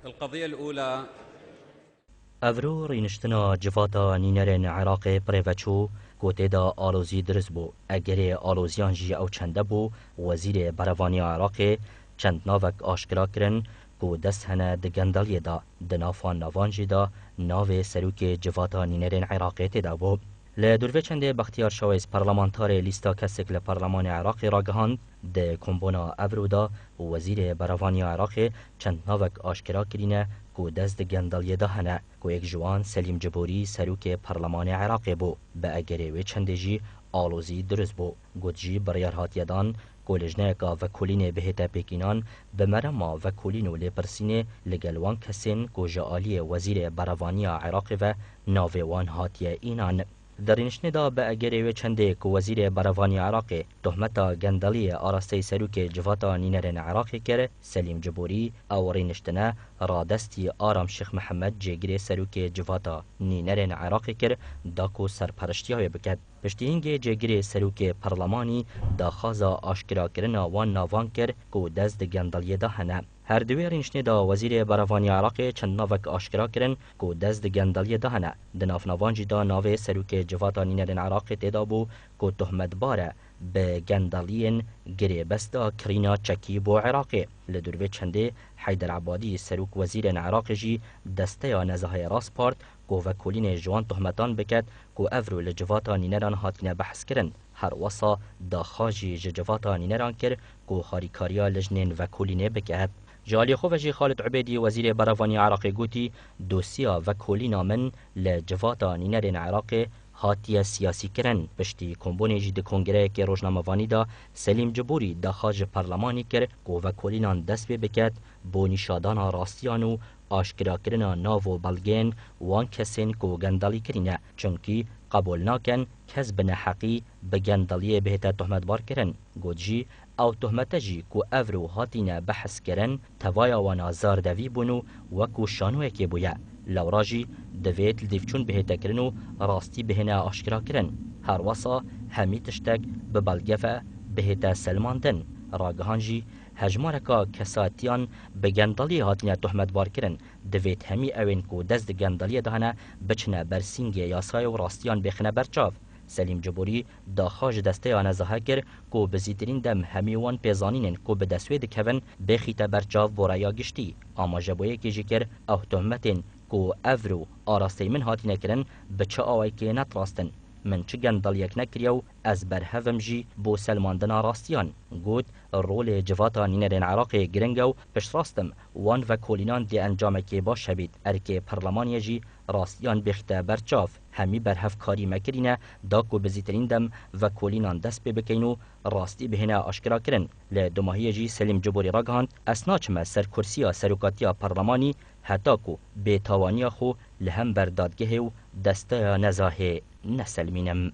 القضية الأولى افرو رینشتنا جفاتا نینرن عراق پریوچو گوته دا آلوزی درست بو اگره آلوزیان جی او چنده بو وزیر بروانی عراق چند ناوک آشکرا کرن کو دست هنه دگندالی دا دنافان نوان جی دا ناو سروک جفاتا نینرن عراق تدا بو لدروی چنده بختیار شویز پارلمانتار لیستا کسک لپارلمان عراق را گهاند ده کمبونا افرو دا وزیر بروانی عراق چند ناوک آشکرا کرینه کو دست گندالیه ده هنه کو یک جوان سلیم جبوری سروک پارلمان عراق بو به اگره و چنده جی آلوزی درست بو گوت جی بریار هاتیدان کولجنه کا وکولین بهتا پیکینان به مرما وکولینو لپرسینه لگلوان کسین کو جالی وزیر بروانی عراق و ناویوان هاتیه اینان درینشنه دا به اگره و چنده که وزیر بروانی عراق تهمتا گندالی آراسته سروک جواتا نینرن عراق کر سلیم جبوری او رینشتنه را دستی آرام شیخ محمد جگری سروک جواتا نینرن عراق کر داکو سرپرشتی های بکد پشتینگ جگری سروک پارلمانی دا خازا آشکرا کرنا وان ناوان کر که دست گندالی دا هنه هر دوی رینشنه دا وزیر بروانی عراق چند ناوک آشکرا کرن که دست گندالی دا هنه دناف ناوانجی دا ناو سروک جواتا نینرن عراق تدا بو که تهمت باره به گندالین گری بستا کرینا چکی بو عراقی لدروی چنده حیدر عبادی سروک وزیر عراق جی دسته یا نزهای راست پارت که وکولین جوان تهمتان بکد که افرو لجواتا نینران هاتین بحث کرن هر وصا دا خاجی جواتا نینران کر که خاریکاریا لجنین وکولین بکد جالی خوفجی خالد عبیدی وزیر بروانی عراق گوتی دوسیا وکولینا من لجواتا نینرین عراق هاتیه سیاسی کرن پشتی کمبونی جی ده کنگره که روزنامه‌وانی دا سلیم جبوری دا خاج پارلمانی کر که وکولینان دست بکد بو نشادان راستیان و آشکرا کرنا ناو بلگین وان کسین که گندالی کرینه چونکی قبول ناکن کس بنا حقی به گندالی بهتا تهمت بار کرن گوجی او تهمت جی که افرو هاتینه بحث کرن توایا و نازار دوی بونو وکو شانوه که بویا لوراجی دویت لدیفچون بهتا کرنو راستی بهنه آشکرا کرن هر وصا همی تشتک به بلگفه بهتا سلماندن راگهانجی هجمارکا کساتیان به گندالی هاتینه تهمت بار کرن دویت همی اوین که دست گندالی دهنه بچنه برسینگ یاسای و راستیان بخنه برچاو سلیم جبوری دا خاج دسته آنزاها کر که بزیترین دم همیوان پیزانینن که به دستوی دکون بخیت برچاو بورایا گشتی اما جبویه که جکر او تهمتین که افرو آراسته من هاتی نکرن به چه آوائی که نتراستن من چه گندالیک نکریو از برهفم جی بو سلماندن راستیان گود رول جواتا نینرین عراق گرنگو پشت راستم وان و کولینان دی انجام که باش هبید ارکه پرلمانی جی راستیان بخته برچاف همی برهف کاری مکرینه دا کو بزیترین دم و کولینان دست بکینو راستی بهنه آشکرا کرن لدماهی جی سلیم جبوری راگهاند اسناچمه سر کرسیا سروکاتیا پرلمانی حتی کو بیتوانی خو لهم بردادگه و دسته نزاهه نسلمینم